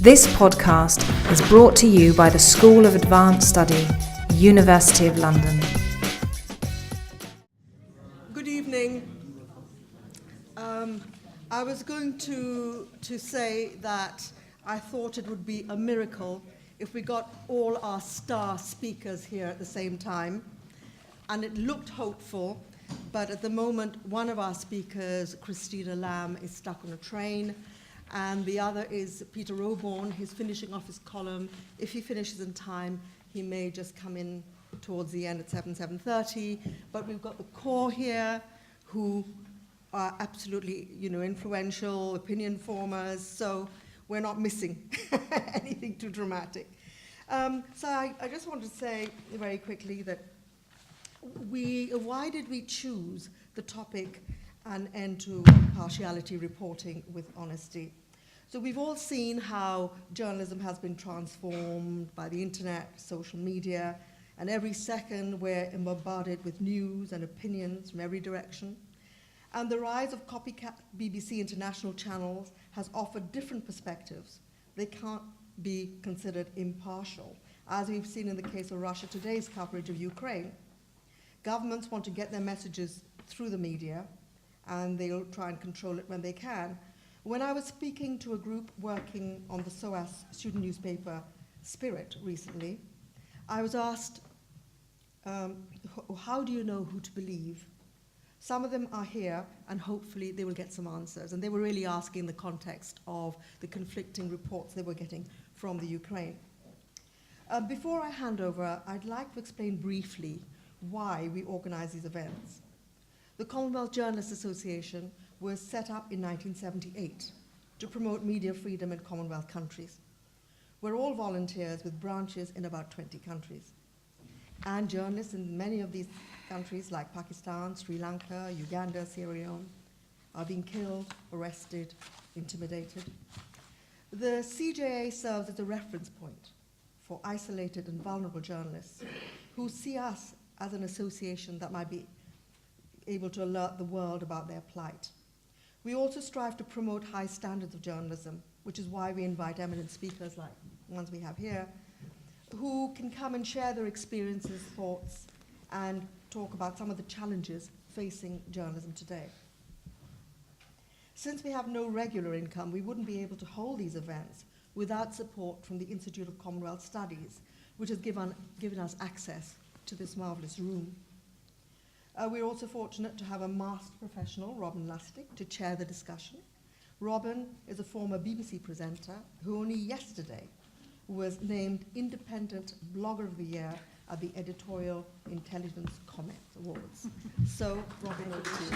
This podcast is brought to you by the School of Advanced Study, University of London. Good evening. I was going to say that I thought it would be a miracle if we got all our star speakers here at the same time. And it looked hopeful, but at the moment, one of our speakers, Christina is stuck on a train, and the other is Peter Oborne. He's finishing off his column. If he finishes in time, he may just come in towards the end at 7:30. But we've got the core here, who are absolutely, influential, opinion formers, so we're not missing anything too dramatic. So I just want to say very quickly that why did we choose the topic an end to impartiality reporting with honesty? So we've all seen how journalism has been transformed by the internet, social media, and every second we're bombarded with news and opinions from every direction. And the rise of copycat BBC international channels has offered different perspectives. They can't be considered impartial, as we've seen in the case of Russia Today's coverage of Ukraine. Governments want to get their messages through the media, and they'll try and control it when they can. When I was speaking to a group working on the SOAS student newspaper Spirit recently, I was asked, how do you know who to believe? Some of them are here, and hopefully they will get some answers. And they were really asking in the context of the conflicting reports they were getting from the Ukraine. Before I hand over, I'd like to explain briefly why we organize these events. The Commonwealth Journalists Association was set up in 1978 to promote media freedom in Commonwealth countries. We're all volunteers with branches in about 20 countries. And journalists in many of these countries like Pakistan, Sri Lanka, Uganda, Sierra Leone are being killed, arrested, intimidated. The CJA serves as a reference point for isolated and vulnerable journalists who see us as an association that might be able to alert the world about their plight. We also strive to promote high standards of journalism, which is why we invite eminent speakers like the ones we have here, who can come and share their experiences, thoughts, and talk about some of the challenges facing journalism today. Since we have no regular income, we wouldn't be able to hold these events without support from the Institute of Commonwealth Studies, which has given us access to this marvelous room. We're also fortunate to have a master professional, Lustig, to chair the discussion. Robin is a former BBC presenter who only yesterday was named Independent Blogger of the Year at the Editorial Intelligence Comment Awards. So, Robin, over to you.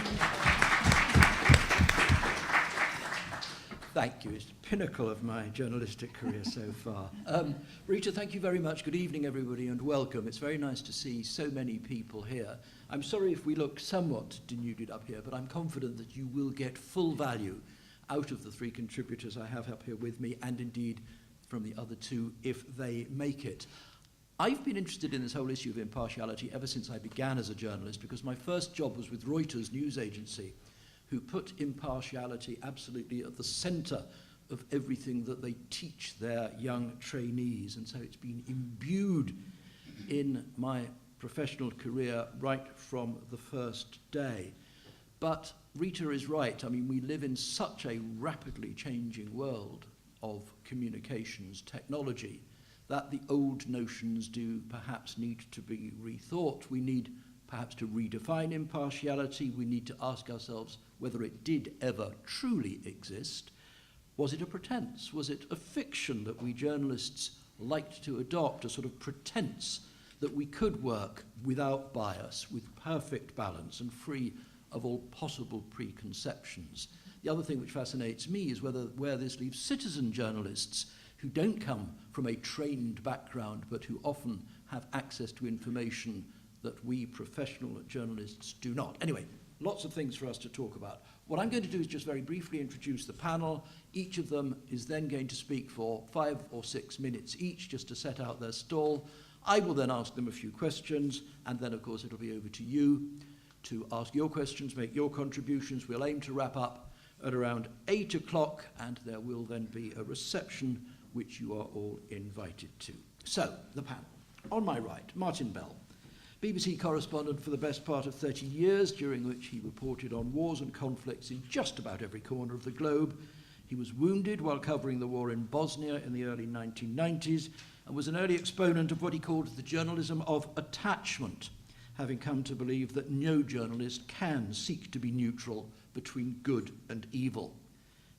Thank you. It's the pinnacle of my journalistic career so far. Rita, thank you very much. Good evening, everybody, and welcome. It's very nice to see so many people here. I'm sorry if we look somewhat denuded up here, but I'm confident that you will get full value out of the three contributors I have up here with me, and indeed from the other two, if they make it. I've been interested in this whole issue of impartiality ever since I began as a journalist, because my first job was with Reuters news agency, who put impartiality absolutely at the center of everything that they teach their young trainees. And so it's been imbued in my professional career right from the first day. But Rita is right. I mean, we live in such a rapidly changing world of communications technology that the old notions do perhaps need to be rethought. We need perhaps to redefine impartiality. We need to ask ourselves whether it did ever truly exist. Was it a pretense? Was it a fiction that we journalists liked to adopt, a sort of pretense that we could work without bias, with perfect balance and free of all possible preconceptions? The other thing which fascinates me is where this leaves citizen journalists who don't come from a trained background but who often have access to information that we professional journalists do not. Anyway, lots of things for us to talk about. What I'm going to do is just very briefly introduce the panel. Each of them is then going to speak for 5 or 6 minutes each, just to set out their stall. I will then ask them a few questions, and then, of course, it'll be over to you to ask your questions, make your contributions. We'll aim to wrap up at around 8 o'clock, and there will then be a reception which you are all invited to. So, the panel. On my right, Martin Bell, BBC correspondent for the best part of 30 years, during which he reported on wars and conflicts in just about every corner of the globe. He was wounded while covering the war in Bosnia in the early 1990s and was an early exponent of what he called the journalism of attachment, having come to believe that no journalist can seek to be neutral between good and evil.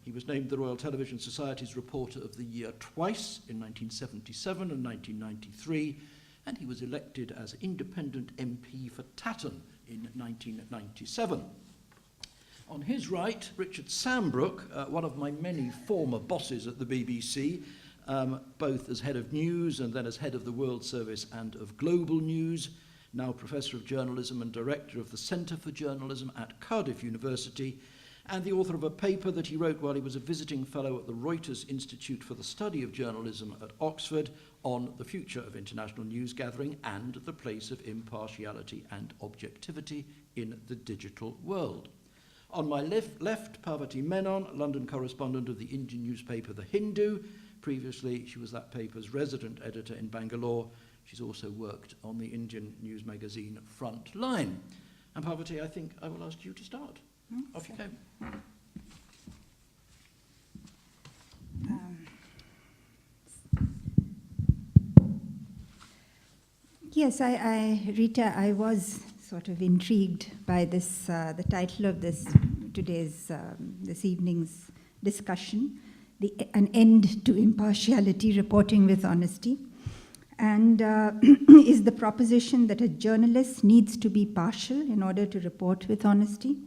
He was named the Royal Television Society's Reporter of the Year twice, in 1977 and 1993, and he was elected as independent MP for Tatton in 1997. On his right, Richard Sambrook, one of my many former bosses at the BBC, both as head of news and then as head of the World Service and of Global News, now Professor of Journalism and Director of the Centre for Journalism at Cardiff University, and the author of a paper that he wrote while he was a visiting fellow at the Reuters Institute for the Study of Journalism at Oxford on the future of international news gathering and the place of impartiality and objectivity in the digital world. On my left, Parvati Menon, London correspondent of the Indian newspaper The Hindu. Previously, she was that paper's resident editor in Bangalore. She's also worked on the Indian news magazine Frontline. And Parvati, I think I will ask you to start. Off you go. Yes, Rita, I was sort of intrigued by this, the title of this evening's discussion, An End to Impartiality, Reporting with Honesty, and is the proposition that a journalist needs to be partial in order to report with honesty.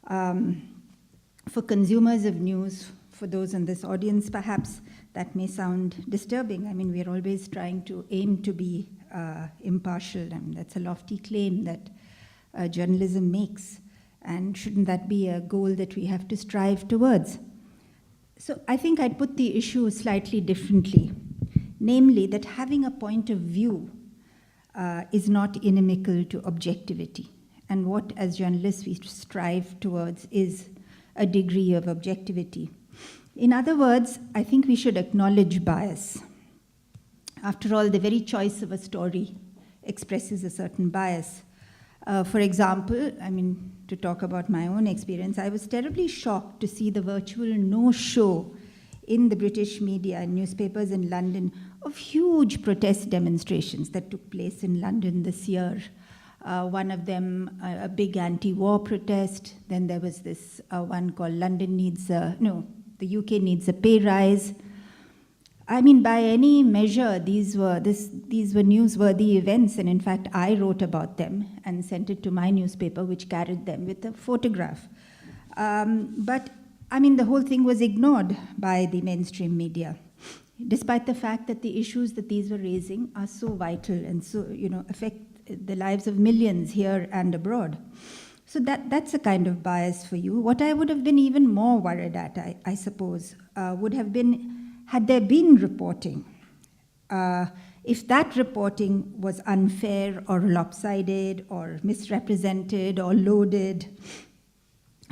For consumers of news, for those in this audience, perhaps that may sound disturbing. I mean, we're always trying to aim to be impartial. I mean, that's a lofty claim that journalism makes. And shouldn't that be a goal that we have to strive towards? So I think I'd put the issue slightly differently, namely that having a point of view is not inimical to objectivity. And what, as journalists, we strive towards is a degree of objectivity. In other words, I think we should acknowledge bias. After all, the very choice of a story expresses a certain bias. For example, I mean, to talk about my own experience, I was terribly shocked to see the virtual no-show in the British media and newspapers in London of huge protest demonstrations that took place in London this year. One of them, a big anti-war protest. Then there was this one called the UK needs a pay rise. I mean, by any measure, these were newsworthy events, and in fact, I wrote about them and sent it to my newspaper, which carried them with a photograph. But I mean, the whole thing was ignored by the mainstream media, despite the fact that the issues that these were raising are so vital and so, affect the lives of millions here and abroad. So that's a kind of bias for you. What I would have been even more worried at, I suppose, would have been, had there been reporting, if that reporting was unfair or lopsided or misrepresented or loaded,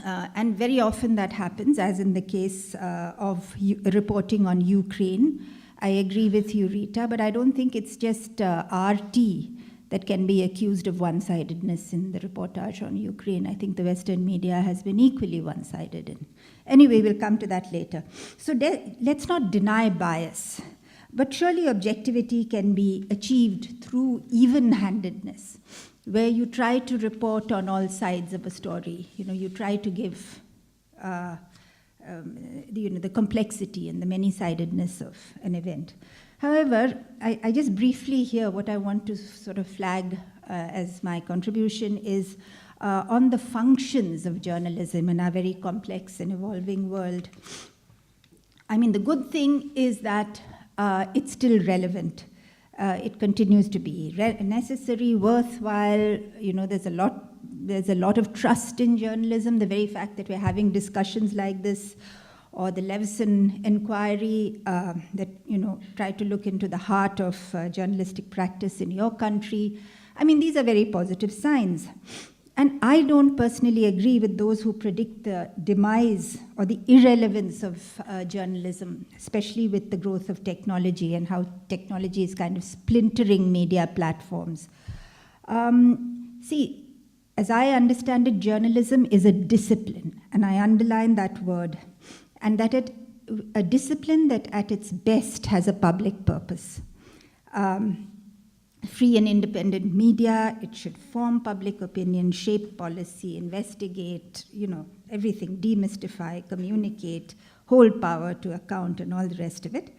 and very often that happens, as in the case of reporting on Ukraine. I agree with you, Rita, but I don't think it's just RT that can be accused of one-sidedness in the reportage on Ukraine. I think the Western media has been equally one-sided. And anyway, we'll come to that later. So let's not deny bias, but surely objectivity can be achieved through even-handedness, where you try to report on all sides of a story. You try to give the complexity and the many-sidedness of an event. However, I just briefly here, what I want to sort of flag as my contribution is on the functions of journalism in our very complex and evolving world. I mean, the good thing is that it's still relevant. It continues to be necessary, worthwhile. There's a lot of trust in journalism. The very fact that we're having discussions like this, or the Leveson inquiry that tried to look into the heart of journalistic practice in your country. I mean, these are very positive signs. And I don't personally agree with those who predict the demise or the irrelevance of journalism, especially with the growth of technology and how technology is kind of splintering media platforms. See, as I understand it, journalism is a discipline, and I underline that word, and that a discipline that at its best has a public purpose. Free and independent media, it should form public opinion, shape policy, investigate, everything, demystify, communicate, hold power to account, and all the rest of it.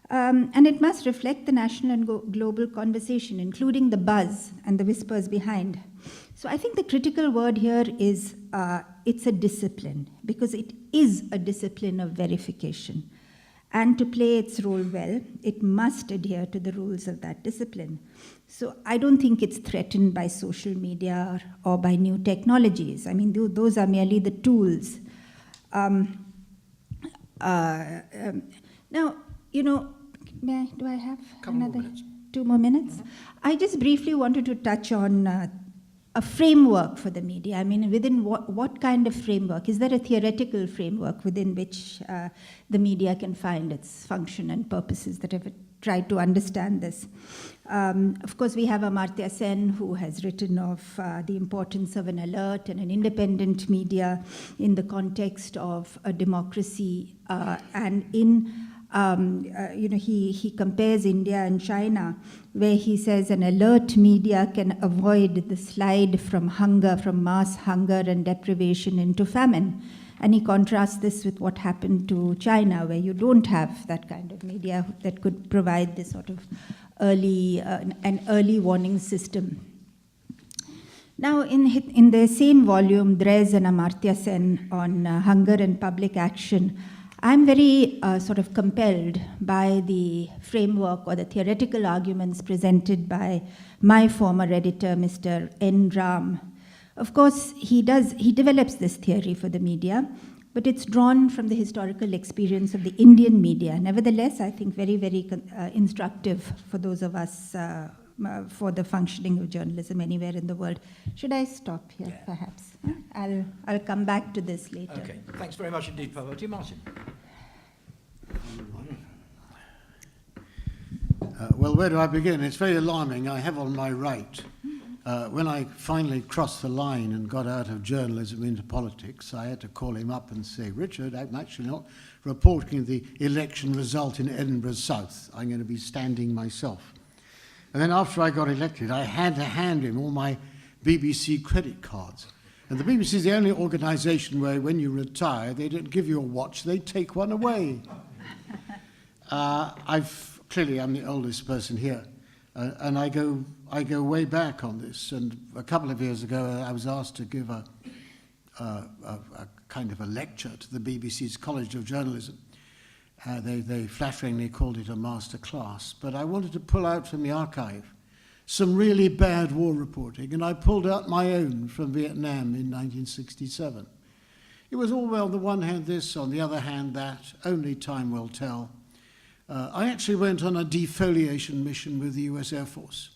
And it must reflect the national and global conversation, including the buzz and the whispers behind. So I think the critical word here is it's a discipline, because it is a discipline of verification. And to play its role well, it must adhere to the rules of that discipline. So I don't think it's threatened by social media or by new technologies. I mean, those are merely the tools. Now, do I have another 2 more minutes? Mm-hmm. I just briefly wanted to touch on a framework for the media. I mean, within what kind of framework? Is there a theoretical framework within which the media can find its function and purposes that have tried to understand this? Of course, we have Amartya Sen, who has written of the importance of an alert and an independent media in the context of a democracy, and he compares India and China, where he says an alert media can avoid the slide from mass hunger and deprivation into famine. And he contrasts this with what happened to China, where you don't have that kind of media that could provide this sort of an early warning system. Now, in the same volume, Dres and Amartya Sen on hunger and public action, I'm very sort of compelled by the framework or the theoretical arguments presented by my former editor, Mr. N. Ram. Of course, he develops this theory for the media, but it's drawn from the historical experience of the Indian media. Nevertheless, I think very, very instructive for those of us for the functioning of journalism anywhere in the world. Should I stop here, perhaps? I'll come back to this later. Okay, thanks very much indeed, Pavel. To you, Martin. Well, where do I begin? It's very alarming. I have on my right, when I finally crossed the line and got out of journalism into politics, I had to call him up and say, Richard, I'm actually not reporting the election result in Edinburgh South. I'm going to be standing myself. And then after I got elected, I had to hand him all my BBC credit cards. And the BBC is the only organisation where when you retire, they don't give you a watch, they take one away. Clearly I'm the oldest person here, and I go way back on this. And a couple of years ago, I was asked to give a kind of a lecture to the BBC's College of Journalism. They flatteringly called it a master class, but I wanted to pull out from the archive some really bad war reporting, and I pulled out my own from Vietnam in 1967. It was all, well, on the one hand this, on the other hand that, only time will tell. I actually went on a defoliation mission with the US Air Force,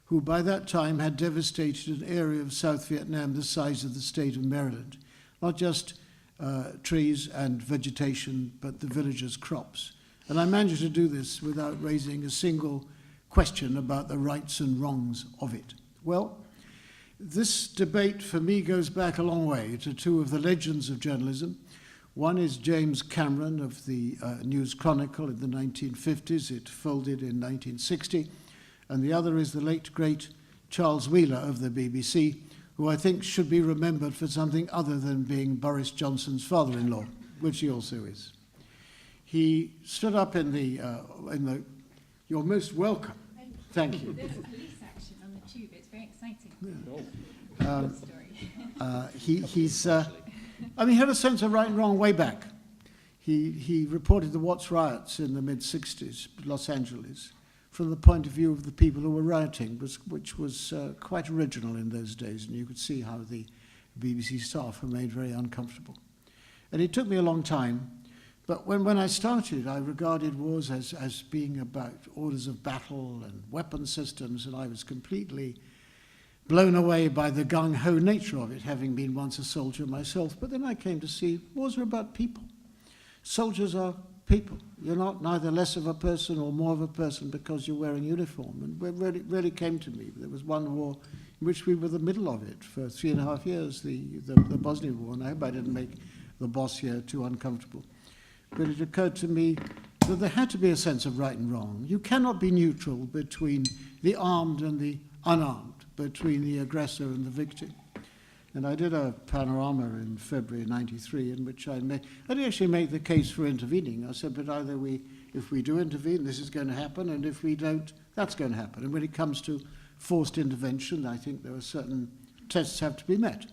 who by that time had devastated an area of South Vietnam the size of the state of Maryland. Not just trees and vegetation, but the villagers' crops. And I managed to do this without raising a single question about the rights and wrongs of it. Well, this debate for me goes back a long way to two of the legends of journalism. One is James Cameron of the News Chronicle in the 1950s. It folded in 1960. And the other is the late, great Charles Wheeler of the BBC, who I think should be remembered for something other than being Boris Johnson's father-in-law, which he also is. He stood up in the you're most welcome. Thank you. There's a police action on the tube. It's very exciting. He had a sense of right and wrong way back. He reported the Watts riots in the mid-60s, Los Angeles, from the point of view of the people who were rioting, which was quite original in those days, and you could see how the BBC staff were made very uncomfortable. And it took me a long time, but when I started, I regarded wars as being about orders of battle and weapon systems, and I was completely blown away by the gung-ho nature of it, having been once a soldier myself. But then I came to see wars are about people. Soldiers are people. You're not neither less of a person or more of a person because you're wearing uniform. And it really came to me. There was one war in which we were the middle of it for 3.5 years, the Bosnian War, and I hope I didn't make the boss here too uncomfortable. But it occurred to me that there had to be a sense of right and wrong. You cannot be neutral between the armed and the unarmed, between the aggressor and the victim. And I did a panorama in February '93 in which I didn't actually make the case for intervening. I said, but either if we do intervene, this is going to happen, and if we don't, that's going to happen. And when it comes to forced intervention, I think there are certain tests have to be met.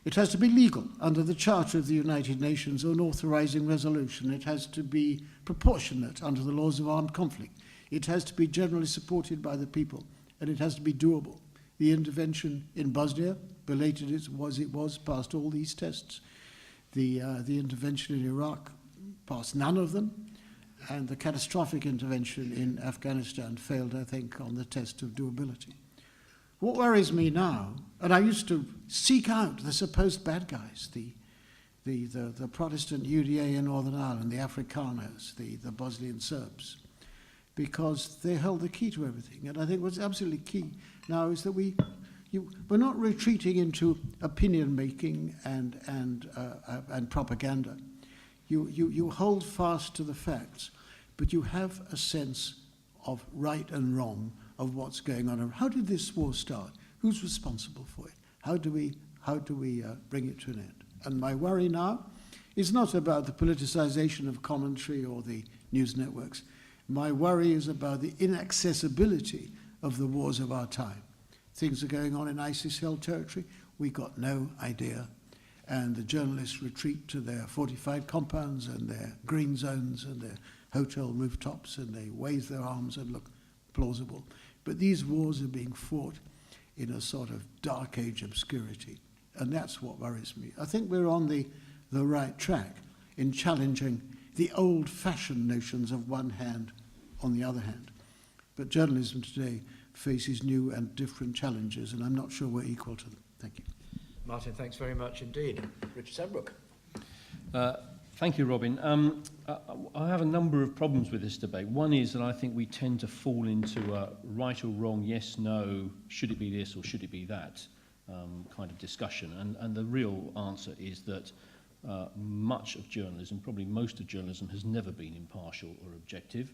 It has to be legal under the Charter of the United Nations or an authorizing resolution. It has to be proportionate under the laws of armed conflict. It has to be generally supported by the people, and it has to be doable. The intervention in Bosnia, belated as it was, passed all these tests. The intervention in Iraq passed none of them, and the catastrophic intervention in Afghanistan failed, I think, on the test of doability. What worries me now, and I used to seek out the supposed bad guys, the Protestant UDA in Northern Ireland, the Afrikaners, the Bosnian Serbs, because they held the key to everything. And I think what's absolutely key now is that we're not retreating into opinion making and propaganda. You hold fast to the facts, but you have a sense of right and wrong of what's going on. How did this war start? Who's responsible for it? How do we bring it to an end? And my worry now is not about the politicization of commentary or the news networks. My worry is about the inaccessibility of the wars of our time. Things are going on in ISIS-held territory. We got no idea. And the journalists retreat to their fortified compounds and their green zones and their hotel rooftops, and they wave their arms and look plausible. But these wars are being fought in a sort of dark age obscurity. And that's what worries me. I think we're on the right track in challenging the old-fashioned notions of one hand on the other hand. But journalism today faces new and different challenges, and I'm not sure we're equal to them. Thank you. Martin, thanks very much indeed. Richard Sambrook. Thank you, Robin. I have a number of problems with this debate. One is that I think we tend to fall into a right or wrong, yes, no, should it be this or should it be that kind of discussion. And the real answer is that much of journalism, probably most of journalism, has never been impartial or objective,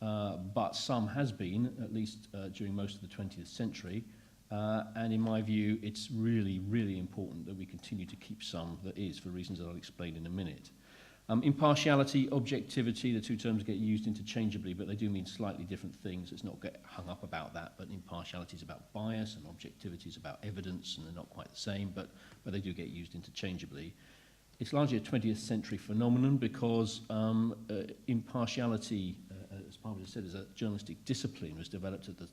but some has been, at least during most of the 20th century. And in my view, it's really, really important that we continue to keep some that is, for reasons that I'll explain in a minute. Impartiality, objectivity, the two terms get used interchangeably, but they do mean slightly different things. Let's not get hung up about that, but impartiality is about bias and objectivity is about evidence, and they're not quite the same, but they do get used interchangeably. It's largely a 20th century phenomenon because impartiality, as Barbara said, as a journalistic discipline was developed at the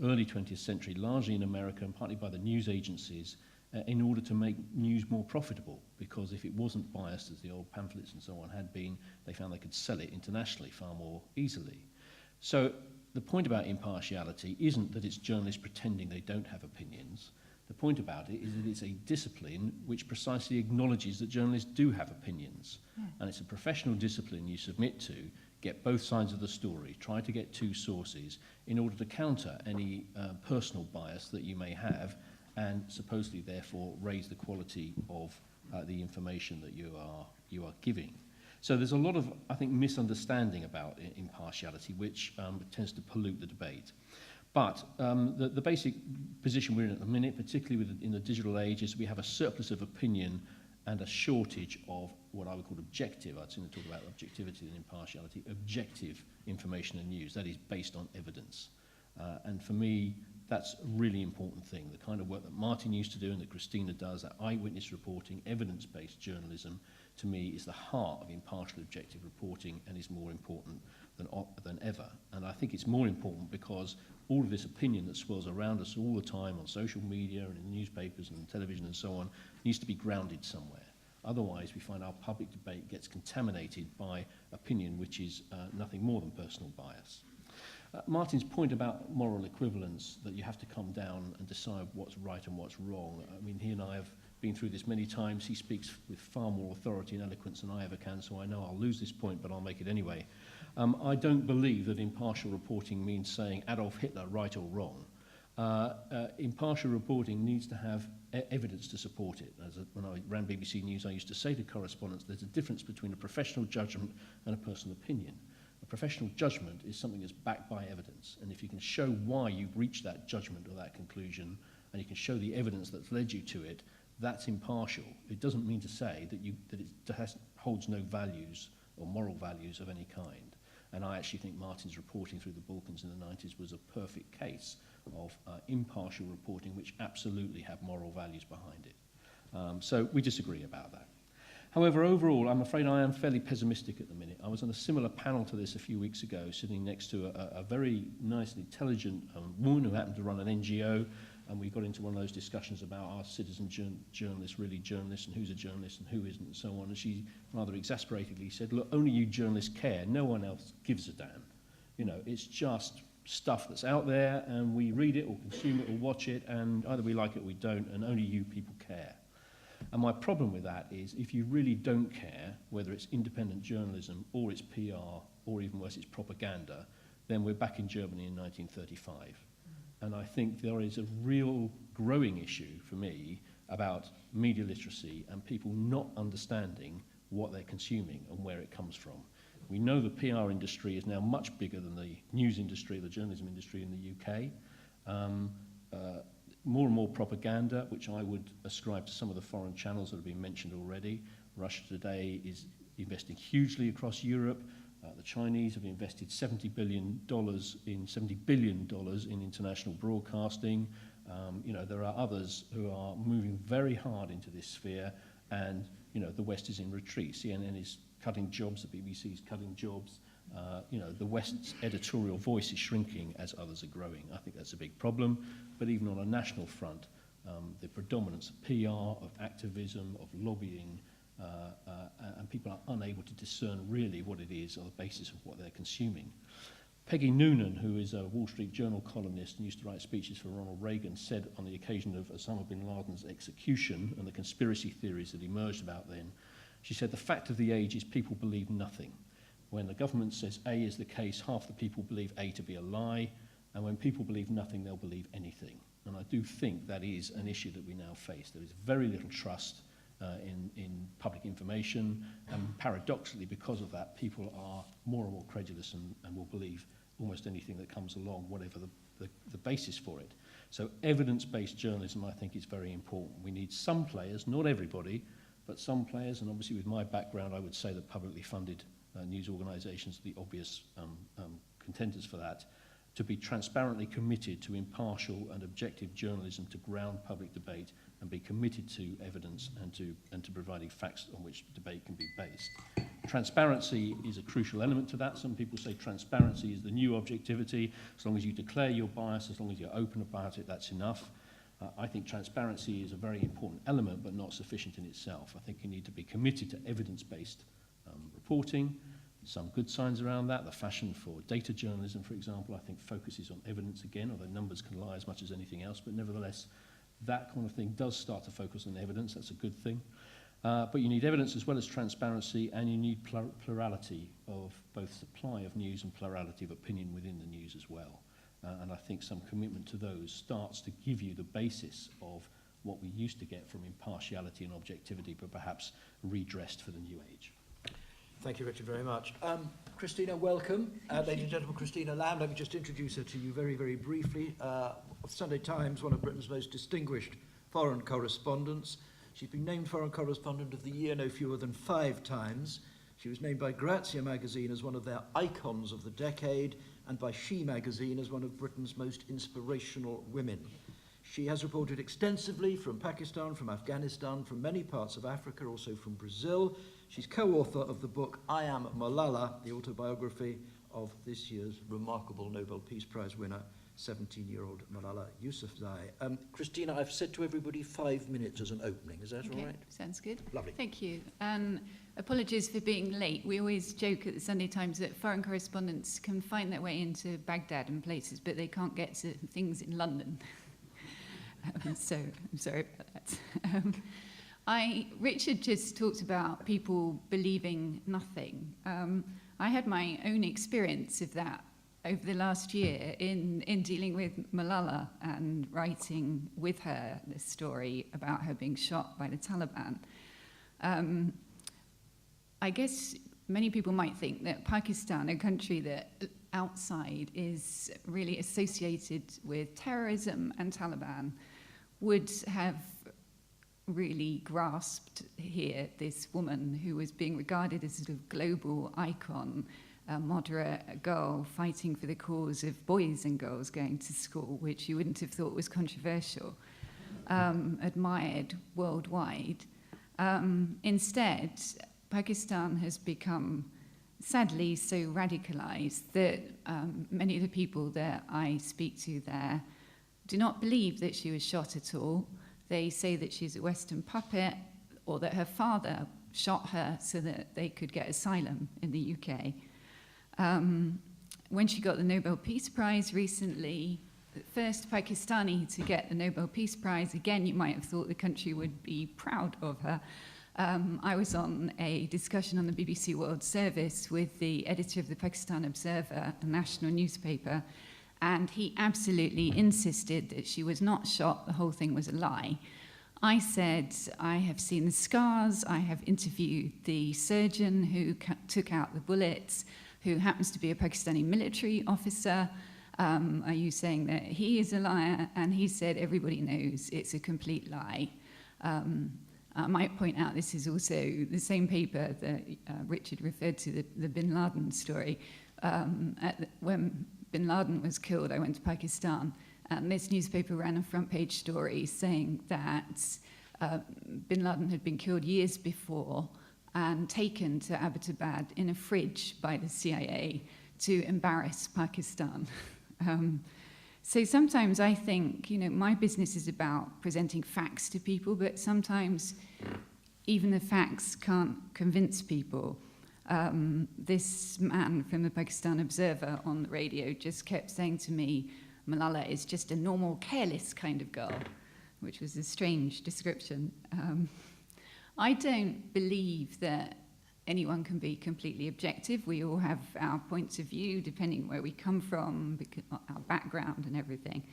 early 20th century, largely in America and partly by the news agencies, in order to make news more profitable, because if it wasn't biased, as the old pamphlets and so on had been, they found they could sell it internationally far more easily. So the point about impartiality isn't that it's journalists pretending they don't have opinions. The point about it is that it's a discipline which precisely acknowledges that journalists do have opinions. And it's a professional discipline you submit to, get both sides of the story, try to get two sources in order to counter any personal bias that you may have, and supposedly therefore raise the quality of the information that you are giving. So there's a lot of, I think, misunderstanding about impartiality, which tends to pollute the debate. But the basic position we're in at the minute, particularly in the digital age, is we have a surplus of opinion and a shortage of what I would call objective, I'd sooner talk about objectivity than impartiality, objective information and news, that is based on evidence. And for me, that's a really important thing. The kind of work that Martin used to do and that Christina does, that eyewitness reporting, evidence-based journalism, to me is the heart of impartial objective reporting and is more important than ever. And I think it's more important because all of this opinion that swirls around us all the time on social media and in newspapers and television and so on needs to be grounded somewhere. Otherwise, we find our public debate gets contaminated by opinion which is nothing more than personal bias. Martin's point about moral equivalence, that you have to come down and decide what's right and what's wrong. I mean, he and I have been through this many times. He speaks with far more authority and eloquence than I ever can, so I know I'll lose this point, but I'll make it anyway. I don't believe that impartial reporting means saying Adolf Hitler right or wrong. Impartial reporting needs to have evidence to support it. When I ran BBC News, I used to say to correspondents, there's a difference between a professional judgment and a personal opinion. A professional judgment is something that's backed by evidence, and if you can show why you've reached that judgment or that conclusion, and you can show the evidence that's led you to it, that's impartial. It doesn't mean to say that it holds no values or moral values of any kind. And I actually think Martin's reporting through the Balkans in the 90s was a perfect case of impartial reporting which absolutely had moral values behind it. So we disagree about that. However, overall, I'm afraid I am fairly pessimistic at the minute. I was on a similar panel to this a few weeks ago, sitting next to a very nice and intelligent woman who happened to run an NGO, and we got into one of those discussions about are citizen journalists really journalists, and who's a journalist and who isn't, and so on. And she rather exasperatedly said, look, only you journalists care. No one else gives a damn. You know, it's just stuff that's out there, and we read it or consume it or watch it, and either we like it or we don't, and only you people care. And my problem with that is if you really don't care, whether it's independent journalism or it's PR or even worse, it's propaganda, then we're back in Germany in 1935. And I think there is a real growing issue for me about media literacy and people not understanding what they're consuming and where it comes from. We know the PR industry is now much bigger than the news industry, the journalism industry in the UK. More and more propaganda, which I would ascribe to some of the foreign channels that have been mentioned already. Russia today is investing hugely across Europe. The Chinese have invested $70 billion in international broadcasting. You know, there are others who are moving very hard into this sphere, and you know, the West is in retreat. CNN is cutting jobs, the BBC is cutting jobs. You know, the West's editorial voice is shrinking as others are growing. I think that's a big problem. But even on a national front, the predominance of PR, of activism, of lobbying, and people are unable to discern really what it is on the basis of what they're consuming. Peggy Noonan, who is a Wall Street Journal columnist and used to write speeches for Ronald Reagan, said on the occasion of Osama bin Laden's execution and the conspiracy theories that emerged about then, she said, the fact of the age is people believe nothing. When the government says A is the case, half the people believe A to be a lie, and when people believe nothing, they'll believe anything. And I do think that is an issue that we now face. There is very little trust in public information, and paradoxically, because of that, people are more and more credulous and will believe almost anything that comes along, whatever the basis for it. So evidence-based journalism, I think, is very important. We need some players, not everybody, but some players, and obviously with my background, I would say that publicly funded news organisations are the obvious contenders for that, to be transparently committed to impartial and objective journalism to ground public debate and be committed to evidence and to providing facts on which debate can be based. Transparency is a crucial element to that. Some people say transparency is the new objectivity. As long as you declare your bias, as long as you're open about it, that's enough. I think transparency is a very important element, but not sufficient in itself. I think you need to be committed to evidence-based reporting. Some good signs around that. The fashion for data journalism, for example, I think focuses on evidence again, although numbers can lie as much as anything else, but nevertheless, that kind of thing does start to focus on evidence. That's a good thing. But you need evidence as well as transparency, and you need plurality of both supply of news and plurality of opinion within the news as well. And I think some commitment to those starts to give you the basis of what we used to get from impartiality and objectivity, but perhaps redressed for the new age. Thank you, Richard, very much. Christina, welcome. Ladies and gentlemen, Christina Lamb, let me just introduce her to you very, very briefly. Sunday Times, one of Britain's most distinguished foreign correspondents. She's been named Foreign Correspondent of the Year no fewer than 5 times. She was named by Grazia magazine as one of their icons of the decade and by She magazine as one of Britain's most inspirational women. She has reported extensively from Pakistan, from Afghanistan, from many parts of Africa, also from Brazil. She's co-author of the book I Am Malala, the autobiography of this year's remarkable Nobel Peace Prize winner, 17-year-old Malala Yousafzai. Christina, I've said to everybody 5 minutes as an opening. Is that all right? Sounds good. Lovely. Thank you. Apologies for being late. We always joke at the Sunday Times that foreign correspondents can find their way into Baghdad and places, but they can't get to things in London. So I'm sorry about that. Richard just talked about people believing nothing. I had my own experience of that over the last year in dealing with Malala and writing with her this story about her being shot by the Taliban. I guess many people might think that Pakistan, a country that outside is really associated with terrorism and Taliban, would have really grasped here this woman who was being regarded as a sort of global icon, a moderate girl fighting for the cause of boys and girls going to school, which you wouldn't have thought was controversial, admired worldwide. Instead, Pakistan has become, sadly, so radicalized that many of the people that I speak to there do not believe that she was shot at all. They say that she's a Western puppet, or that her father shot her so that they could get asylum in the UK. When she got the Nobel Peace Prize recently, the first Pakistani to get the Nobel Peace Prize, again, you might have thought the country would be proud of her. I was on a discussion on the BBC World Service with the editor of the Pakistan Observer, a national newspaper, and he absolutely insisted that she was not shot, the whole thing was a lie. I said, I have seen the scars, I have interviewed the surgeon who took out the bullets, who happens to be a Pakistani military officer. Are you saying that he is a liar? And he said, everybody knows it's a complete lie. I might point out this is also the same paper that Richard referred to, the bin Laden story. When bin Laden was killed, I went to Pakistan, and this newspaper ran a front page story saying that bin Laden had been killed years before and taken to Abbottabad in a fridge by the CIA to embarrass Pakistan. So sometimes I think, my business is about presenting facts to people, but sometimes even the facts can't convince people. This man from the Pakistan Observer on the radio just kept saying to me, Malala is just a normal, careless kind of girl, which was a strange description. I don't believe that anyone can be completely objective. We all have our points of view, depending where we come from, our background and everything.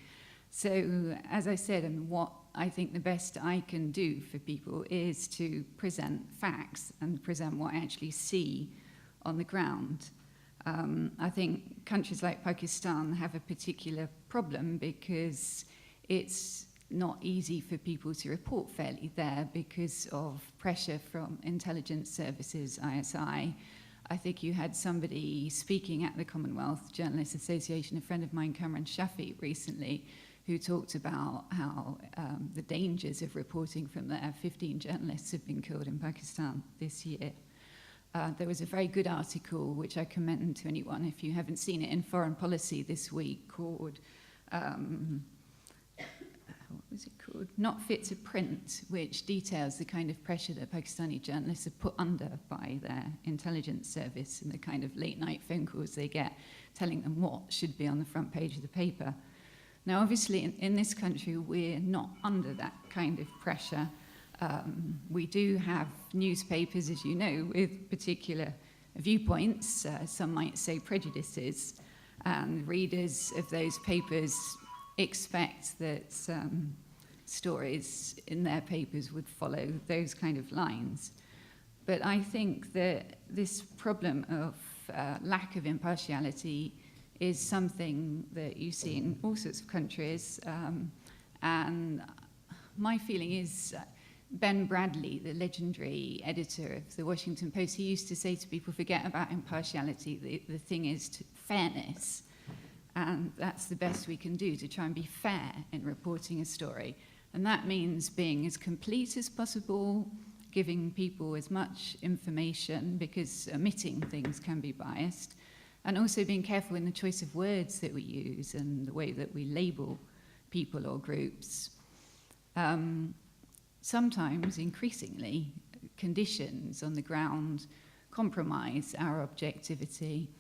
So, as I said, what I think the best I can do for people is to present facts and present what I actually see on the ground. I think countries like Pakistan have a particular problem because it's not easy for people to report fairly there because of pressure from intelligence services, ISI. I think you had somebody speaking at the Commonwealth Journalists Association, a friend of mine, Cameron Shafi, recently, who talked about how the dangers of reporting from there. 15 journalists have been killed in Pakistan this year. There was a very good article, which I commend to anyone if you haven't seen it, in Foreign Policy this week, called what was it called? Not Fit to Print, which details the kind of pressure that Pakistani journalists are put under by their intelligence service and the kind of late-night phone calls they get telling them what should be on the front page of the paper. Now, obviously, in this country, we're not under that kind of pressure. We do have newspapers, as you know, with particular viewpoints, some might say prejudices, and readers of those papers expect that stories in their papers would follow those kind of lines. But I think that this problem of lack of impartiality is something that you see in all sorts of countries. And my feeling is Ben Bradley, the legendary editor of the Washington Post, he used to say to people, forget about impartiality, the thing is fairness. And that's the best we can do to try and be fair in reporting a story. And that means being as complete as possible, giving people as much information, because omitting things can be biased, And also being careful in the choice of words that we use and the way that we label people or groups. Sometimes, increasingly, conditions on the ground compromise our objectivity.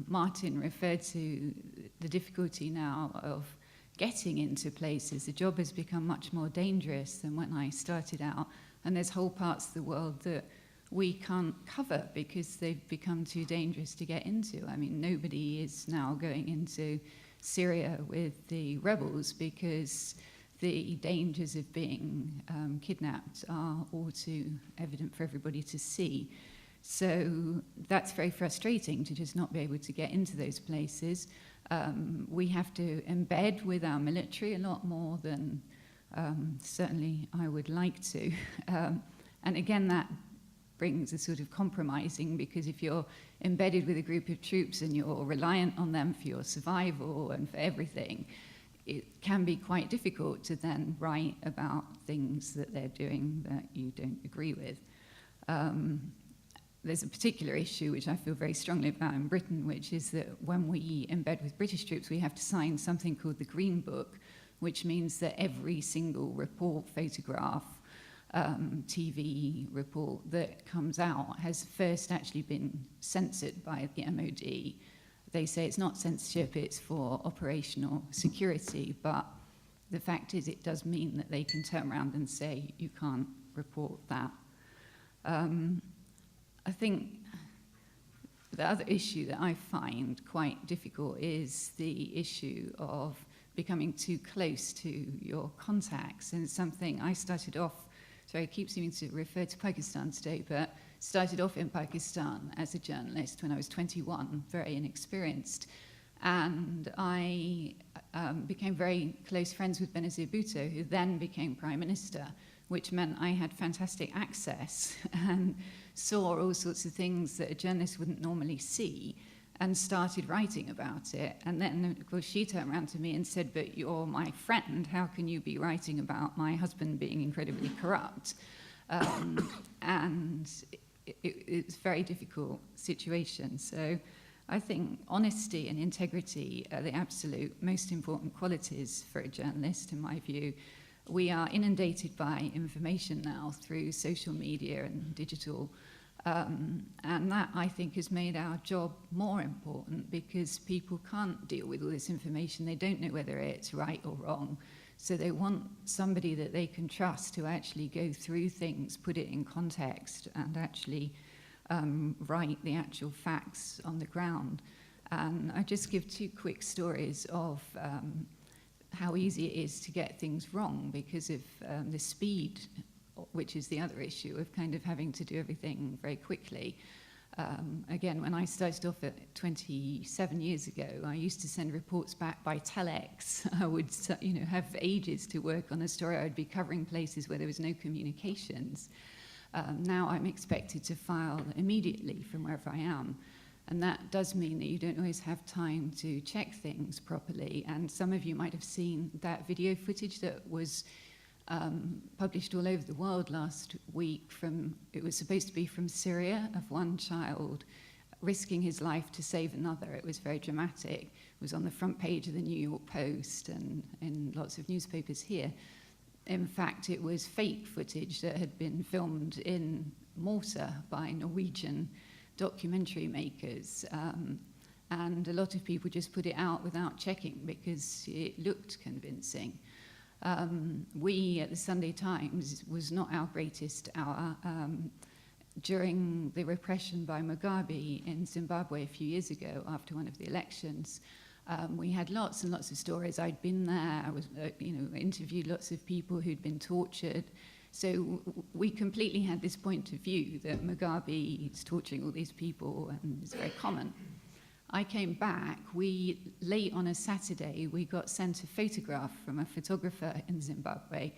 Martin referred to the difficulty now of getting into places. The job has become much more dangerous than when I started out, and there's whole parts of the world that we can't cover because they've become too dangerous to get into. I mean, nobody is now going into Syria with the rebels because the dangers of being kidnapped are all too evident for everybody to see. So that's very frustrating to just not be able to get into those places. We have to embed with our military a lot more than certainly I would like to. And again, that brings a sort of compromising, because if you're embedded with a group of troops and you're reliant on them for your survival and for everything, it can be quite difficult to then write about things that they're doing that you don't agree with. There's a particular issue which I feel very strongly about in Britain, which is that when we embed with British troops, we have to sign something called the Green Book, which means that every single report, photograph, TV report that comes out has first actually been censored by the MOD. They say it's not censorship, it's for operational security, but the fact is it does mean that they can turn around and say you can't report that. I think the other issue that I find quite difficult is the issue of becoming too close to your contacts, and it's something I started off, sorry, I keep seeming to refer to Pakistan today, but started off in Pakistan as a journalist when I was 21, very inexperienced. And I became very close friends with Benazir Bhutto, who then became Prime Minister, which meant I had fantastic access and saw all sorts of things that a journalist wouldn't normally see, and started writing about it. And then, of course, she turned around to me and said, but you're my friend, how can you be writing about my husband being incredibly corrupt? And it's a very difficult situation. So I think honesty and integrity are the absolute most important qualities for a journalist, in my view. We are inundated by information now through social media and digital, and that, I think, has made our job more important, because people can't deal with all this information. They don't know whether it's right or wrong. So they want somebody that they can trust to actually go through things, put it in context, and actually write the actual facts on the ground. And I just give two quick stories of how easy it is to get things wrong because of the speed, which is the other issue of kind of having to do everything very quickly. Again, when I started off at 27 years ago, I used to send reports back by telex. I would, have ages to work on a story. I'd be covering places where there was no communications. Now I'm expected to file immediately from wherever I am. And that does mean that you don't always have time to check things properly. And some of you might have seen that video footage that was published all over the world last week it was supposed to be from Syria, of one child risking his life to save another. It was very dramatic. It was on the front page of the New York Post and in lots of newspapers here. In fact, it was fake footage that had been filmed in Malta by Norwegian documentary makers. And a lot of people just put it out without checking because it looked convincing. We at the Sunday Times was not our greatest hour. During the repression by Mugabe in Zimbabwe a few years ago, after one of the elections, we had lots and lots of stories. I'd been there. I was, interviewed lots of people who'd been tortured. So we completely had this point of view that Mugabe is torturing all these people, and it's very common. I came back, late on a Saturday, we got sent a photograph from a photographer in Zimbabwe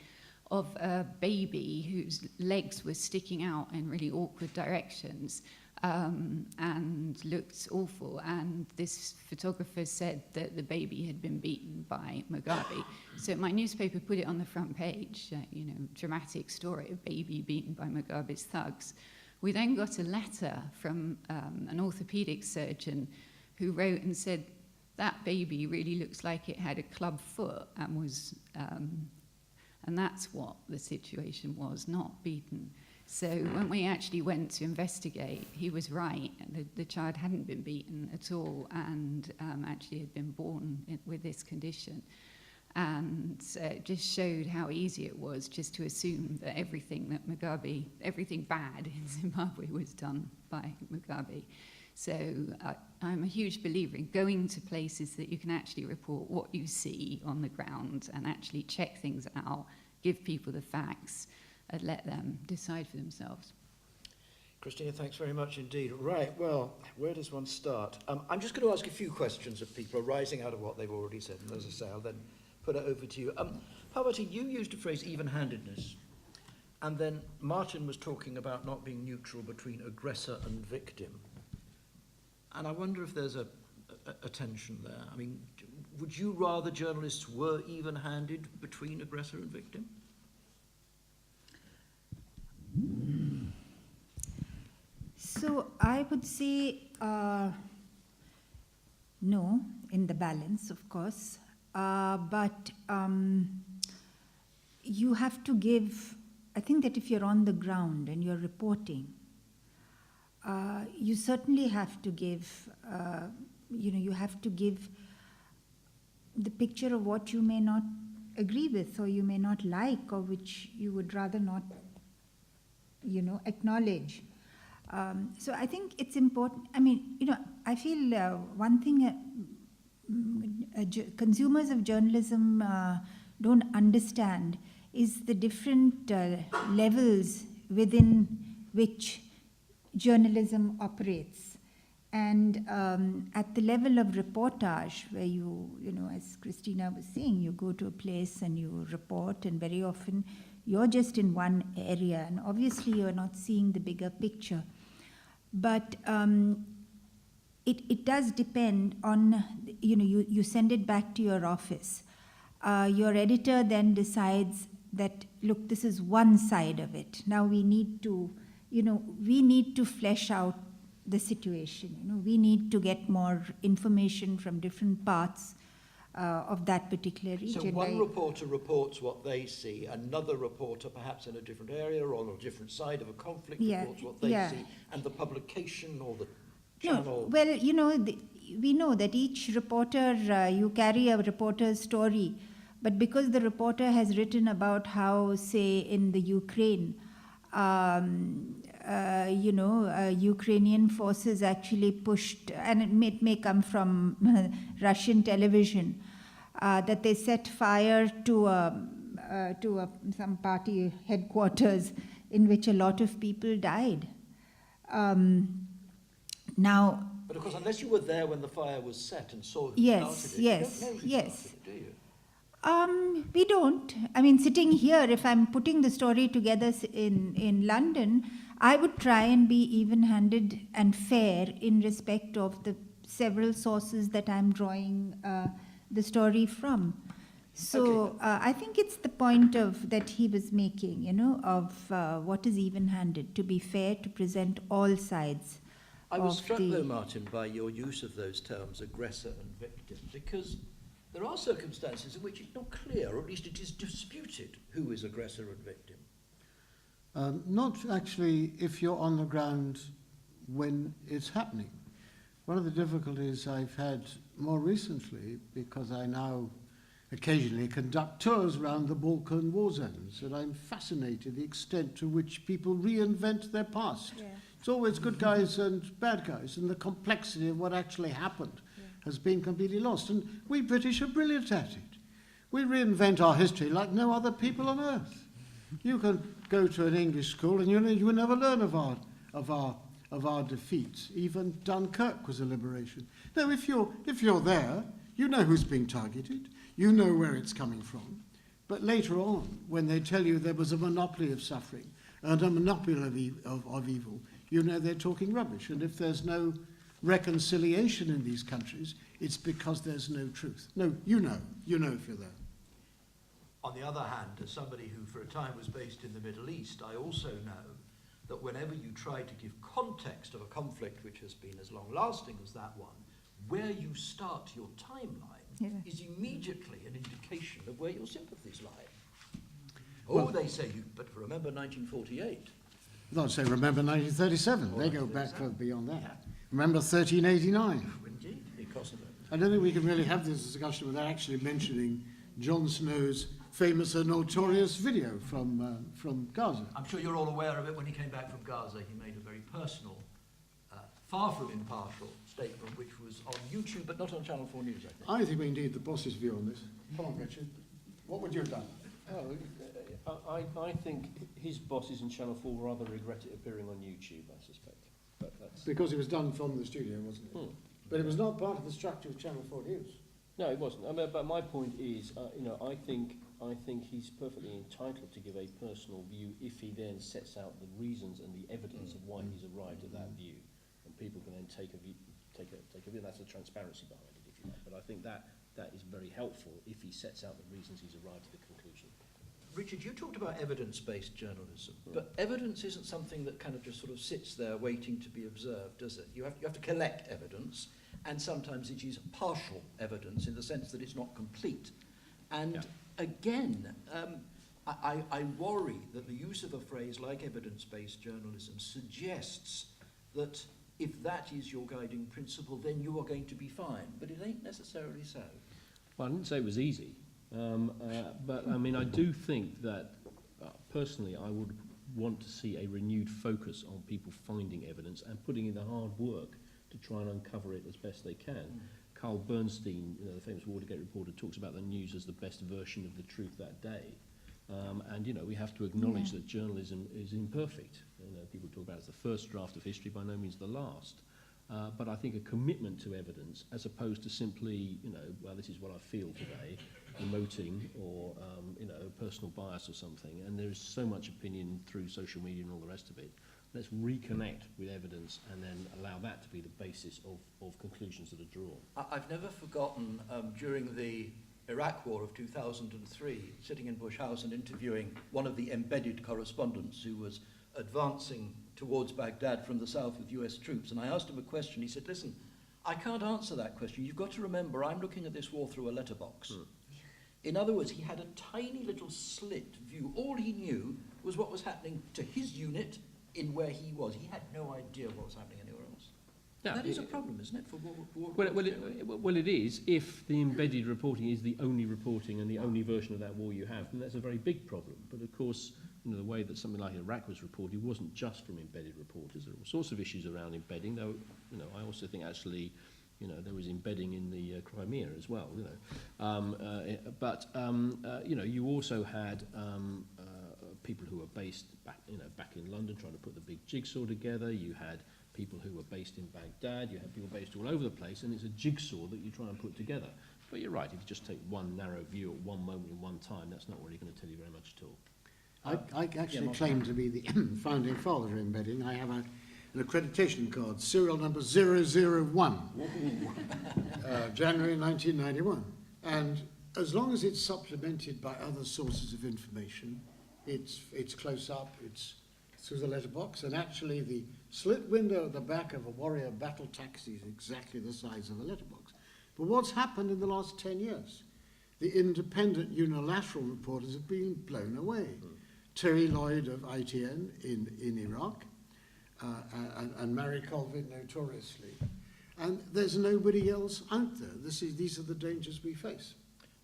of a baby whose legs were sticking out in really awkward directions and looked awful. And this photographer said that the baby had been beaten by Mugabe. So my newspaper put it on the front page, dramatic story, a baby beaten by Mugabe's thugs. We then got a letter from an orthopaedic surgeon who wrote and said, that baby really looks like it had a club foot and was, and that's what the situation was, not beaten. So when we actually went to investigate, he was right. The child hadn't been beaten at all and actually had been born with this condition. And it just showed how easy it was just to assume that everything bad in Zimbabwe was done by Mugabe. So I'm a huge believer in going to places that you can actually report what you see on the ground and actually check things out, give people the facts, and let them decide for themselves. Christina, thanks very much indeed. Right, well, where does one start? I'm just going to ask a few questions of people arising out of what they've already said, and as I say, I'll then put it over to you. Parvati, you used the phrase even-handedness, and then Martin was talking about not being neutral between aggressor and victim. And I wonder if there's a tension there. I mean, would you rather journalists were even-handed between aggressor and victim? So I would say no, in the balance, of course. But you have to give, I think that if you're on the ground and you're reporting, you certainly have to give, you have to give the picture of what you may not agree with or you may not like or which you would rather not, acknowledge. So I think it's important. I mean, I feel one thing consumers of journalism don't understand is the different levels within which journalism operates. And at the level of reportage, where you as Christina was saying, you go to a place and you report, and very often you're just in one area, and obviously you're not seeing the bigger picture. But it does depend on, you send it back to your office. Your editor then decides that, look, this is one side of it. Now we need to, flesh out the situation. We need to get more information from different parts of that particular region. So one reporter reports what they see, another reporter, perhaps in a different area or on a different side of a conflict, reports what they see, and the publication or the channel... No, well, we know that each reporter, you carry a reporter's story, but because the reporter has written about how, say, in the Ukraine, Ukrainian forces actually pushed, and it may come from Russian television, that they set fire to some party headquarters in which a lot of people died. Now, but of course, unless you were there when the fire was set and saw who started it, you don't know who started it, do you? We don't. I mean, sitting here, if I'm putting the story together in London, I would try and be even-handed and fair in respect of the several sources that I'm drawing the story from. So I think it's the point that he was making, of what is even-handed, to be fair, to present all sides. I was struck, though, Martin, by your use of those terms, aggressor and victim, because there are circumstances in which it's not clear, or at least it is disputed, who is aggressor and victim. Not actually if you're on the ground when it's happening. One of the difficulties I've had more recently, because I now occasionally conduct tours around the Balkan war zones, and I'm fascinated the extent to which people reinvent their past. Yeah. It's always good guys and bad guys, and the complexity of what actually happened has been completely lost. And we British are brilliant at it. We reinvent our history like no other people on earth. You can go to an English school and you will never learn of our defeats. Even Dunkirk was a liberation. No, if you're there, you know who's being targeted, you know where it's coming from. But later on, when they tell you there was a monopoly of suffering and a monopoly of evil, you know they're talking rubbish. And if there's no reconciliation in these countries, it's because there's no truth. No, you know if you're there. On the other hand, as somebody who for a time was based in the Middle East, I also know that whenever you try to give context of a conflict which has been as long-lasting as that one, where you start your timeline is immediately an indication of where your sympathies lie. Well, they say, but remember 1948. No, say remember 1937. They go back further beyond that. Remember 1389. Indeed, because of it. I don't think we can really have this discussion without actually mentioning Jon Snow's famous and notorious video from Gaza. I'm sure you're all aware of it. When he came back from Gaza, he made a very personal, far from impartial statement, which was on YouTube, but not on Channel 4 News, I think. I think we need the boss's view on this. Come on, Richard. What would you have done? I think his bosses in Channel 4 rather regret it appearing on YouTube, I suspect. But that's Because it was done from the studio, wasn't it? But it was not part of the structure of Channel 4 News. No, it wasn't. I mean, but my point is, I think he's perfectly entitled to give a personal view if he then sets out the reasons and the evidence of why he's arrived at that view, and people can then take a view. That's the transparency behind it, if you like. But I think that is very helpful if he sets out the reasons he's arrived at the conclusion. Richard, you talked about evidence-based journalism, but evidence isn't something that kind of just sort of sits there waiting to be observed, does it? You have to collect evidence, and sometimes it is partial evidence in the sense that it's not complete. And again, I worry that the use of a phrase like evidence-based journalism suggests that if that is your guiding principle, then you are going to be fine. But it ain't necessarily so. Well, I didn't say it was easy. But I mean, I do think that personally I would want to see a renewed focus on people finding evidence and putting in the hard work to try and uncover it as best they can. Carl Bernstein, the famous Watergate reporter, talks about the news as the best version of the truth that day. And we have to acknowledge that journalism is imperfect. People talk about it as the first draft of history, by no means the last. But I think a commitment to evidence, as opposed to simply, well, this is what I feel today, emoting or, personal bias or something. And there's so much opinion through social media and all the rest of it. Let's reconnect with evidence and then allow that to be the basis of conclusions that are drawn. I've never forgotten during the Iraq War of 2003, sitting in Bush House and interviewing one of the embedded correspondents who was advancing towards Baghdad from the south with US troops. And I asked him a question. He said, listen, I can't answer that question. You've got to remember, I'm looking at this war through a letterbox. In other words, he had a tiny little slit view. All he knew was what was happening to his unit in where he was. He had no idea what was happening anywhere else. No, that is a problem, isn't it, for war? Well, it is. If the embedded reporting is the only reporting and the only version of that war you have, then that's a very big problem. But of course, the way that something like Iraq was reported wasn't just from embedded reporters. There were all sorts of issues around embedding, though, I also think actually, there was embedding in the Crimea as well, you also had people who were based back in London trying to put the big jigsaw together. You had people who were based in Baghdad. You had people based all over the place, and it's a jigsaw that you try and put together. But you're right, if you just take one narrow view at one moment in one time, that's not really going to tell you very much at all. I actually claim to be the founding father of embedding. I have an accreditation card, serial number 001, January 1991. And as long as it's supplemented by other sources of information, it's close up, it's through the letterbox, and actually the slit window at the back of a Warrior battle taxi is exactly the size of a letterbox. But what's happened in the last 10 years? The independent unilateral reporters have been blown away. Terry Lloyd of ITN in Iraq, and Mary Colvin notoriously. And there's nobody else out there. These are the dangers we face.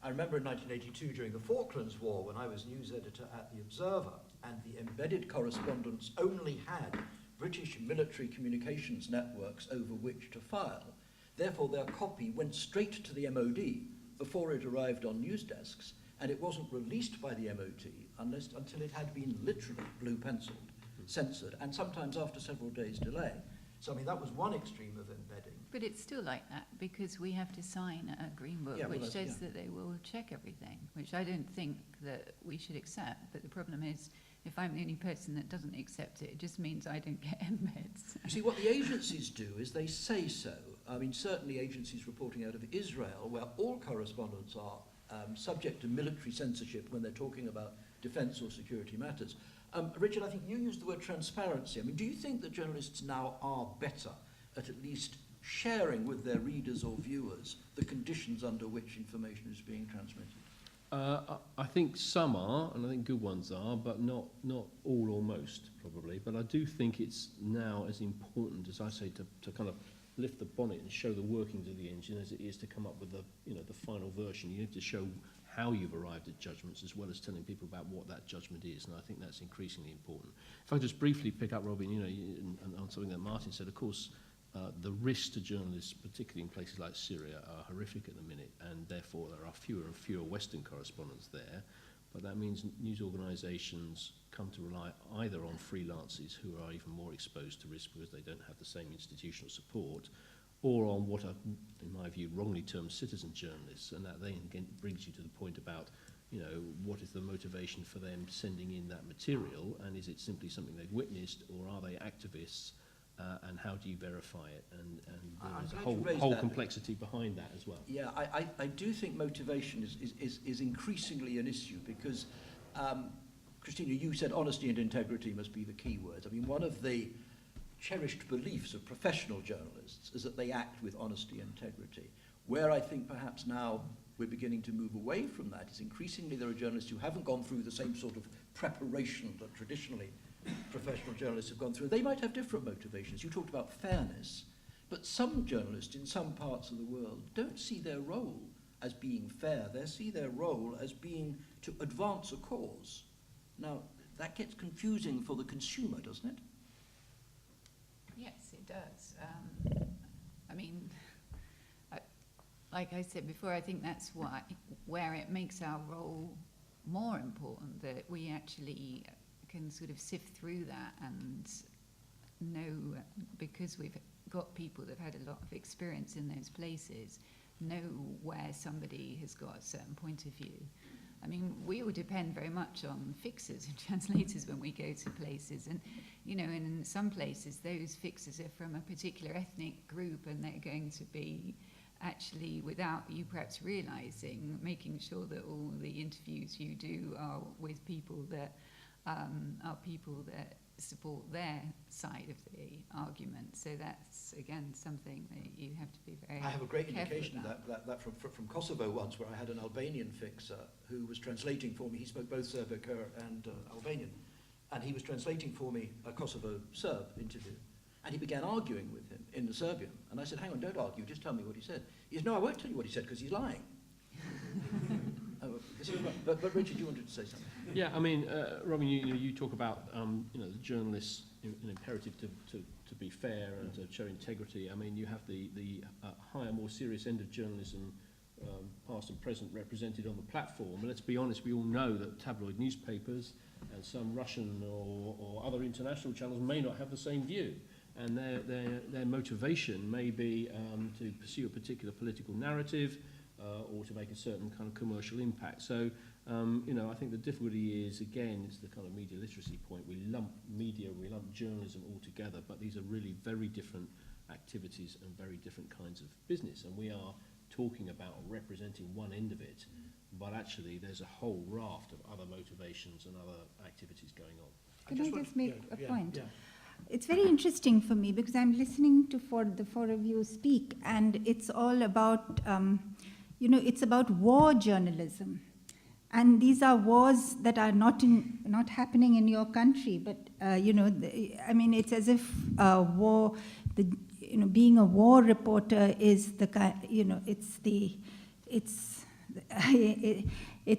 I remember in 1982 during the Falklands War when I was news editor at The Observer, and the embedded correspondents only had British military communications networks over which to file. Therefore, their copy went straight to the MOD before it arrived on news desks, and it wasn't released by the MOD until it had been literally blue-penciled, censored, and sometimes after several days' delay. So, that was one extreme of embedding. But it's still like that because we have to sign a green book which says that they will check everything, which I don't think that we should accept. But the problem is, if I'm the only person that doesn't accept it, it just means I don't get embeds. You see, what the agencies do is they say so. Certainly agencies reporting out of Israel, where all correspondents are subject to military censorship when they're talking about defence or security matters, Richard, I think you used the word transparency. I mean, do you think that journalists now are better at least sharing with their readers or viewers the conditions under which information is being transmitted? I think some are, and I think good ones are, but not all or most, probably. But I do think it's now as important, as I say, to kind of lift the bonnet and show the workings of the engine as it is to come up with the final version. You need to show how you've arrived at judgments as well as telling people about what that judgment is, and I think that's increasingly important. If I just briefly pick up, Robin, and on something that Martin said, of course, the risks to journalists, particularly in places like Syria, are horrific at the minute, and therefore there are fewer and fewer Western correspondents there. But that means news organisations come to rely either on freelancers who are even more exposed to risk because they don't have the same institutional support, or on what are, in my view, wrongly termed citizen journalists, and that then again brings you to the point about, what is the motivation for them sending in that material, and is it simply something they've witnessed, or are they activists? And how do you verify it? And there's a whole complexity behind that as well. Yeah, I do think motivation is increasingly an issue because, Christina, you said honesty and integrity must be the key words. I mean, one of the cherished beliefs of professional journalists is that they act with honesty and integrity. Where I think perhaps now we're beginning to move away from that is increasingly there are journalists who haven't gone through the same sort of preparation that traditionally professional journalists have gone through. They might have different motivations. You talked about fairness, but some journalists in some parts of the world don't see their role as being fair. They see their role as being to advance a cause. Now, that gets confusing for the consumer, doesn't it? Yes, it does. I mean, like I said before, I think that's where it makes our role more important, that we actually can sort of sift through that and know, because we've got people that have had a lot of experience in those places, know where somebody has got a certain point of view. I mean, we all depend very much on fixers and translators when we go to places, and in some places those fixers are from a particular ethnic group, and they're going to be actually, without you perhaps realising, making sure that all the interviews you do are with people that are people that support their side of the argument. So that's, again, something that you have to be very careful. I have a great indication about. of that from Kosovo once, where I had an Albanian fixer who was translating for me. He spoke both Serbic and Albanian. And he was translating for me a Kosovo Serb interview. And he began arguing with him in the Serbian. And I said, hang on, don't argue, just tell me what he said. He said, no, I won't tell you what he said because he's lying. But Richard, you wanted to say something. Yeah, I mean, Robin, you talk about the journalists' an imperative to be fair and to show integrity. I mean, you have the higher, more serious end of journalism, past and present, represented on the platform. And let's be honest, we all know that tabloid newspapers and some Russian or other international channels may not have the same view. And their motivation may be to pursue a particular political narrative, or to make a certain kind of commercial impact. So, I think the difficulty is, again, it's the kind of media literacy point. We lump media, we lump journalism all together, but these are really very different activities and very different kinds of business. And we are talking about representing one end of it, but actually there's a whole raft of other motivations and other activities going on. Can I just make a point? Yeah. It's very interesting for me because I'm listening to the four of you speak, and it's all about it's about war journalism, and these are wars that are not happening in your country, but it's as if war, being a war reporter is it's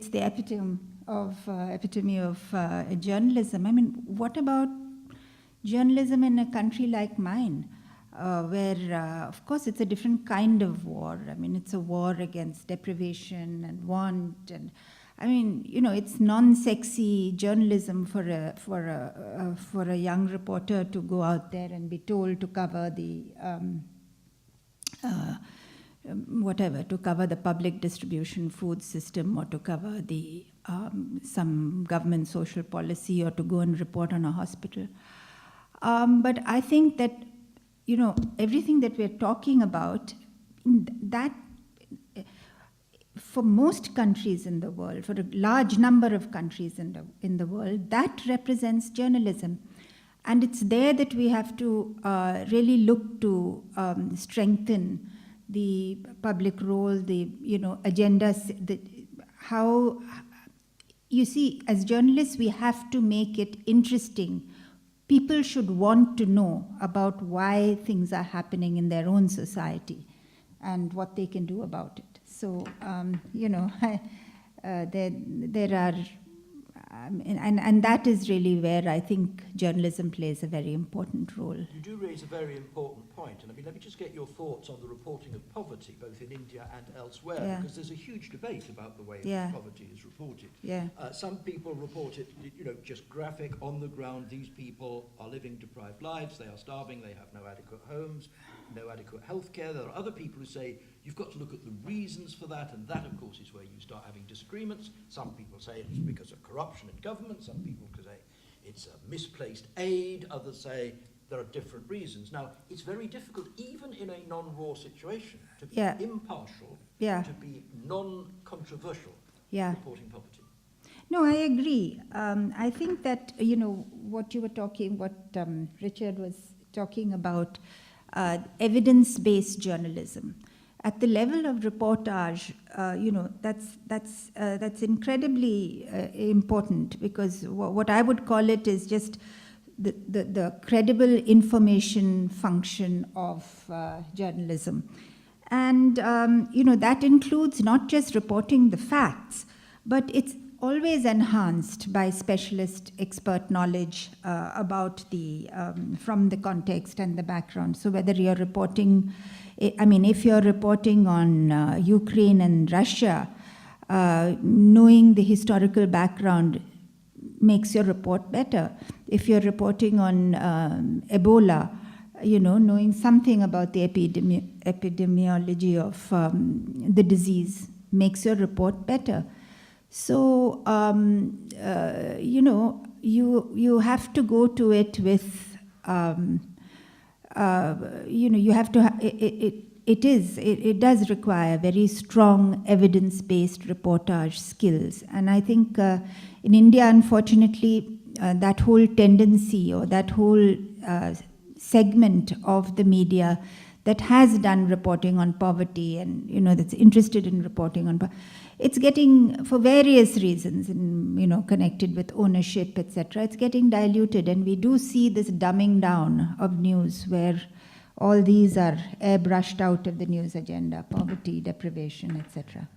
the epitome of journalism. I mean, what about journalism in a country like mine? Where, of course, it's a different kind of war. I mean, it's a war against deprivation and want, and it's non-sexy journalism for a young reporter to go out there and be told to cover the to cover the public distribution food system, or to cover the some government social policy, or to go and report on a hospital. But I think that everything that we're talking about, that for most countries in the world, for a large number of countries in the world, that represents journalism. And it's there that we have to really look to strengthen the public role, the agendas. How you see, as journalists, we have to make it interesting. People should want to know about why things are happening in their own society and what they can do about it. So there are. And that is really where I think journalism plays a very important role. You do raise a very important point, and let me just get your thoughts on the reporting of poverty, both in India and elsewhere, because there's a huge debate about the way in which poverty is reported. Some people report it, just graphic, on the ground. These people are living deprived lives, they are starving, they have no adequate homes, no adequate health care. There are other people who say, you've got to look at the reasons for that, and that, of course, is where you start having disagreements. Some people say it's because of corruption in government. Some people say it's a misplaced aid. Others say there are different reasons. Now, it's very difficult, even in a non-war situation, to be impartial, to be non-controversial reporting poverty. No, I agree. I think that, what you were talking, what Richard was talking about, evidence-based journalism. At the level of reportage, that's incredibly important, because what I would call it is just the credible information function of journalism. And, that includes not just reporting the facts, but it's always enhanced by specialist expert knowledge about from the context and the background. So whether you're reporting, if you're reporting on Ukraine and Russia, knowing the historical background makes your report better. If you're reporting on Ebola, knowing something about the epidemiology of the disease makes your report better. So, you have to go to it with, you have to, it does require very strong evidence-based reportage skills. And I think in India, unfortunately, that whole tendency or that whole segment of the media that has done reporting on poverty and, that's interested in reporting on poverty, it's getting, for various reasons, connected with ownership, etc., it's getting diluted, and we do see this dumbing down of news where all these are airbrushed out of the news agenda, poverty, deprivation, etc.